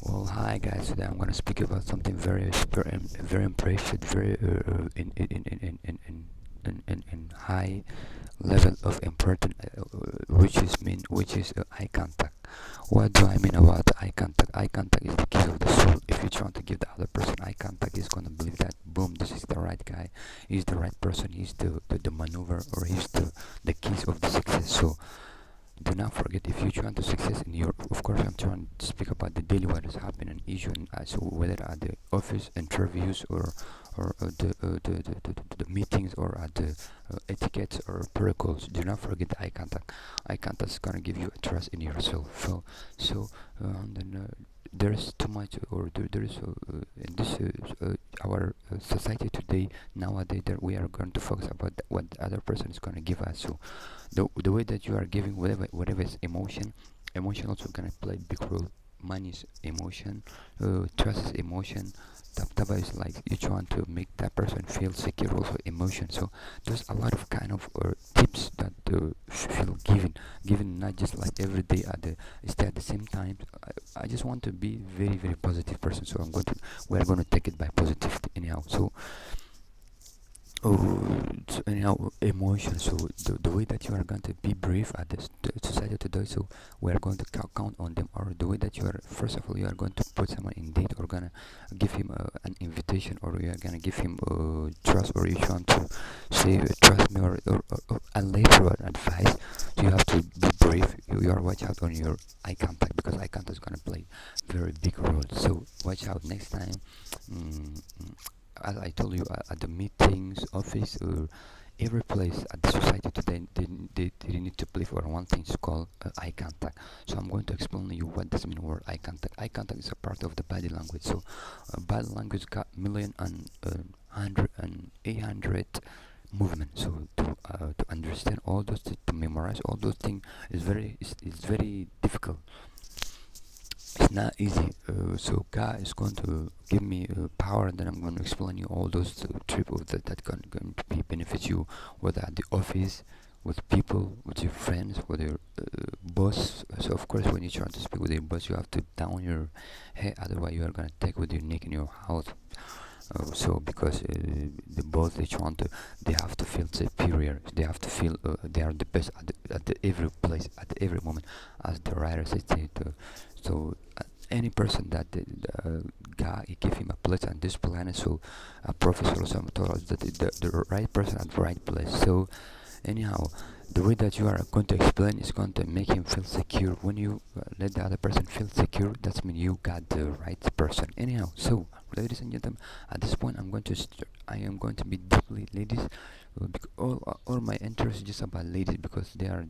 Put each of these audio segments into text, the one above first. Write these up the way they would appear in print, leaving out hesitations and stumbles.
Well, hi guys. Today I'm gonna speak about something very impressive, very in high level of important, which is eye contact. What do I mean about eye contact? Eye contact is the key of the soul. If you try to give the other person eye contact, he's gonna believe that boom, this is the right guy, he's the right person, he's the maneuver, or he's the keys of the success. So do not forget, if you trying to success in your, of course I'm trying to speak about the daily what is happening issue, and so whether at the office interviews or the meetings, or at the etiquettes or protocols. Do not forget the eye contact. Eye contact is gonna give you a trust in yourself. Then there's too much, or there is in this our society today, nowadays, that we are going to focus about what the other person is going to give us. So the way that you are giving whatever is emotion also gonna play big role. Money is emotion, trust is emotion, taba is like you trying to make that person feel secure, also emotion. So there's a lot of kind of tips that feel given not just like every day at the stay at the same time. I just want to be very positive person, so we're going to take it by positivity anyhow. So anyhow, emotion. So the way that you are going to be brave at this the society today, so we are going to count on them. Or the way that you are, first of all, you are going to put someone in date, or gonna give him an invitation, or you are gonna give him trust, or you want to say trust me, or a later advice. So you have to be brave. You are watch out on your eye contact, because eye contact is gonna play very big role. So watch out next time. mm, as I told you, at the meetings, office, or every place at the society today, they need to play for one thing. It's called eye contact. So I'm going to explain to you what does mean word eye contact. Eye contact is a part of the body language. So body language got million and 800 movement. So to understand all those, to memorize all those things is very difficult. It's not easy. So God is going to give me power, and then I'm going to explain you all those trip of that going to be benefit you, whether at the office, with people, with your friends, with your boss. So of course, when you try to speak with your boss, you have to down your head, otherwise you are going to take with your neck in your house. So because the boss, they have to feel superior, they have to feel they are the best at the every place, at the every moment, as the writer said. So any person that God he give him a place on this planet, so a professor or something told us that the right person at the right place. So anyhow, the way that you are going to explain is going to make him feel secure. When you let the other person feel secure, that's mean you got the right person. Anyhow, so ladies and gentlemen, at this point, I am going to be deeply ladies. All my interest is just about ladies, because they are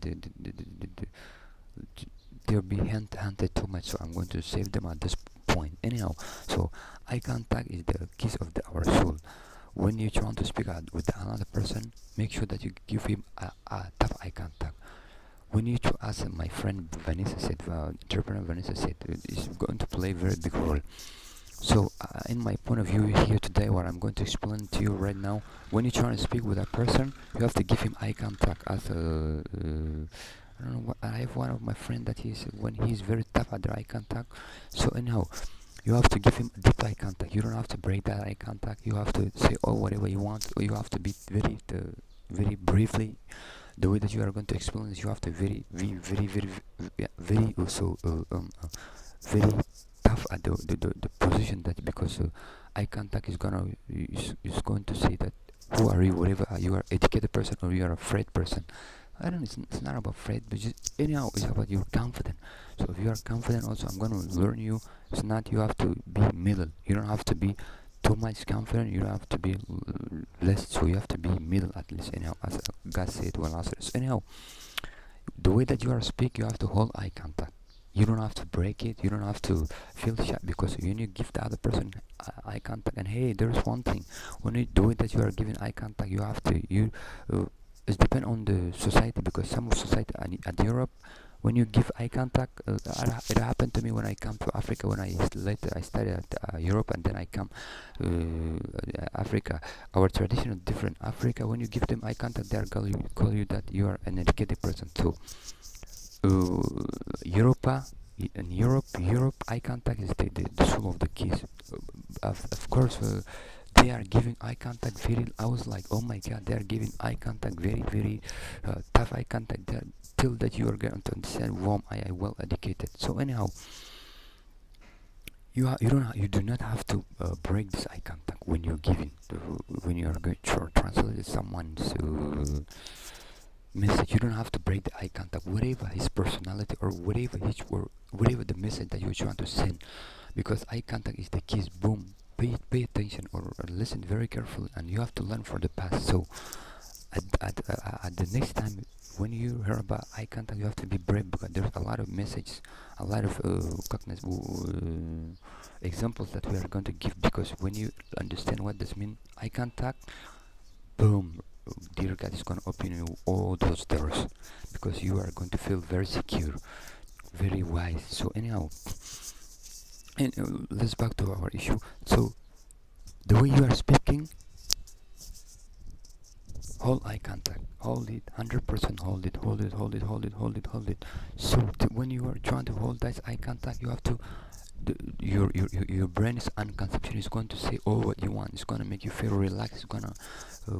they'll be hunted too much. So I'm going to save them at this point. Anyhow, so eye contact is the keys of our soul. When you try to speak out with another person, make sure that you give him a tough eye contact. When you to ask, my friend Vanessa said, entrepreneur Vanessa said, is going to play a very big role. So, in my point of view here today, what I'm going to explain to you right now, when you try to speak with a person, you have to give him eye contact. As I don't know, I have one of my friend that he's when he's very tough at the eye contact. So anyhow, you have to give him deep eye contact. You don't have to break that eye contact. You have to say oh whatever you want, or you have to be very briefly. The way that you are going to explain is you have to yeah, very also very tough at the position, that because eye contact is going to say that who are you, whatever you are educated person or you are a afraid person. I don't know, it's not about afraid, but just anyhow it's about you're confident. So if you are confident also, I'm going to learn you. It's not you have to be middle, you don't have to be too much confident, you don't have to be less, so you have to be middle at least. Anyhow, as God said, well answered. So anyhow, the way that you are speak, you have to hold eye contact. You don't have to break it, you don't have to feel shy, because when you give the other person eye contact, and hey, there's one thing, when you do it that you are giving eye contact, you have to you it depends on the society, because some of society at Europe, when you give eye contact, it happened to me when I come to Africa. When later I studied at Europe, and then I come Africa. Our tradition is different. Africa, when you give them eye contact, they are call you that you are an educated person. So Europa. In Europe, eye contact is the soul of the kiss. Of course, they are giving eye contact very. I was like, oh my god, they are giving eye contact very tough eye contact. There till that you are going to understand warm eye, well educated. So anyhow, you do not have to break this eye contact when you're giving when you are going to translate someone's message. You don't have to break the eye contact, whatever his personality or whatever the message that you're trying to send, because eye contact is the keys. Boom. Pay attention, or listen very carefully, and you have to learn from the past. So at the next time when you hear about eye contact, you have to be brave, because there's a lot of messages, a lot of examples that we are going to give, because when you understand what this means, eye contact, boom, dear God is going to open you all those doors, because you are going to feel very secure, very wise. So anyhow, and let's back to our issue. So the way you are speaking, hold eye contact, hold it 100%, hold it. So when you are trying to hold that eye contact, you have to your brain is unconception is going to say all what you want. It's going to make you feel relaxed. It's going to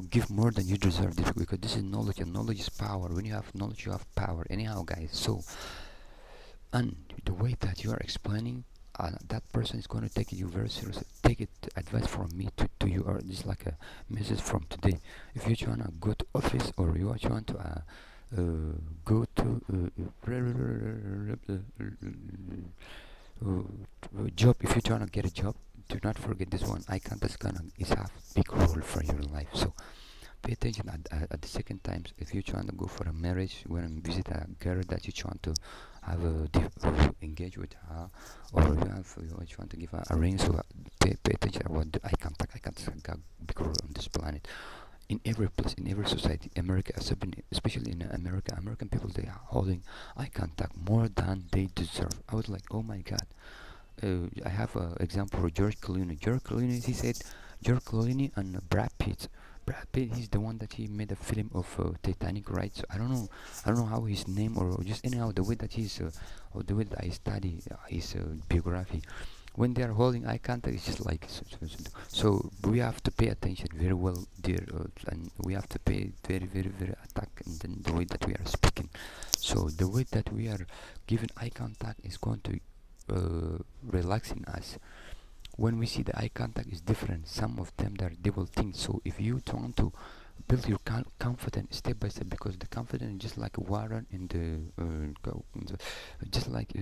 give more than you deserve, this, because this is knowledge, and knowledge is power. When you have knowledge, you have power. Anyhow, guys, so, and the way that you are explaining, that person is going to take you very seriously. Take it advice from me to you, or just like a message from today. If you're trying to go to office, or you are trying to go to job, if you're trying to get a job, do not forget this one. Eye contact is have big role for your life. So pay attention at the second times. If you're trying to go for a marriage, when you visit a girl that you're trying to have engage with her, or you are trying to give her a ring, so pay attention about the eye contact. Eye contact got big role on this planet, in every place, in every society. America, especially in America, American people, they are holding eye contact more than they deserve. I was like, oh my god. I have an example for George Clooney. George Clooney, he said, George Clooney and Brad Pitt. Brad Pitt, he's the one that he made a film of Titanic, right? So I don't know how his name, or just anyhow the way that or the way that I study his biography. When they are holding eye contact, it's just like so we have to pay attention very well, dear, and we have to pay very attack, and then the way that we are speaking. So the way that we are giving eye contact is going to relaxing us. When we see the eye contact is different, some of them they will think. So if you want to build your confidence step by step, because the confidence is just like water in the just like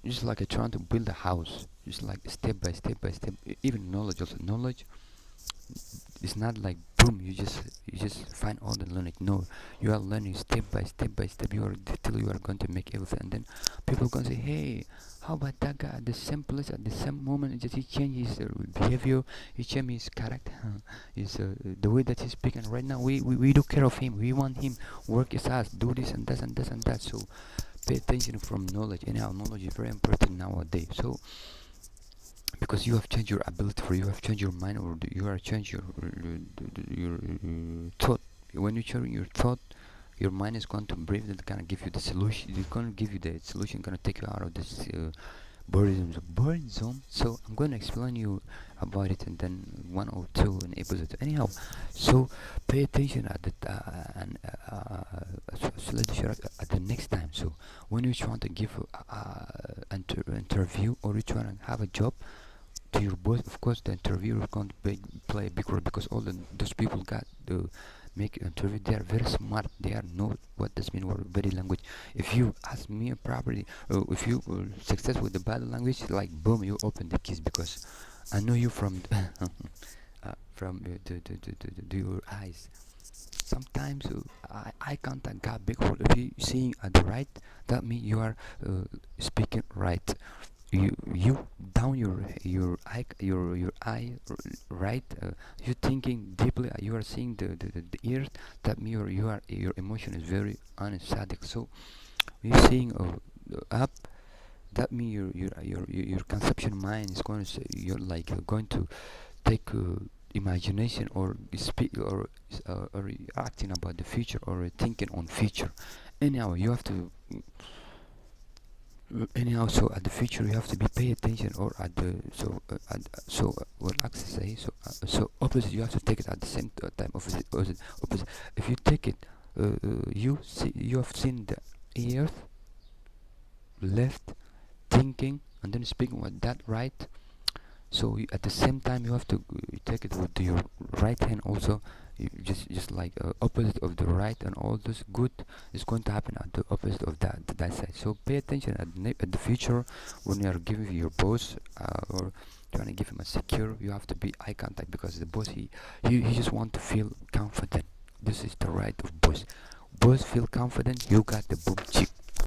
just like trying to build a house, just like step by step. Even knowledge, also knowledge, it's not like boom, you just find all the learning. No, you are learning step by step. You are till you are going to make everything, and then people are going to say, hey, how about that guy at the same place at the same moment? Just he changed his behavior, he changed his character, his the way that he's speaking right now. We do care of him. We want him work his ass, do this and that and this and that. So pay attention from knowledge. Anyhow, knowledge is very important nowadays. So because you have changed your ability, for you have changed your mind, or you have changed your thought. When you change your thought, your mind is going to brief that gonna give you the solution. It's gonna give you the solution, gonna take you out of this boredom zone. So I'm going to explain you about it, and then one or two in episode. Anyhow, so pay attention at the so let's share at the next time. So when you trying to give interview, or you trying to have a job, to your boss, of course, the interviewer is going to play a big role, because all those people got the make interview. They are very smart. They are know what does mean or body language. If you ask me properly, if you success with the body language, like boom, you open the keys, because I know you from from your eyes. Sometimes eye contact got big role. If you seeing at the right, that means you are speaking right. You down your eye right, you thinking deeply, you are seeing the ears, that means your emotion is very unsadic. So you seeing up, that means your conception mind is going to say, you're like going take imagination or speak or acting about the future or thinking on future. Anyhow, you have to anyhow, so at the future you have to be pay attention, or at the what Axis say, so opposite you have to take it at the same time, opposite. If you take it, you have seen the earth left thinking and then speaking with that right. So at the same time you have to take it with your right hand also. You just like opposite of the right, and all this good is going to happen at the opposite of that side. So pay attention at the future when you are giving your boss or trying to give him a secure. You have to be eye contact, because the boss he just want to feel confident. This is the right of boss. Boss feel confident, you got the boom chick.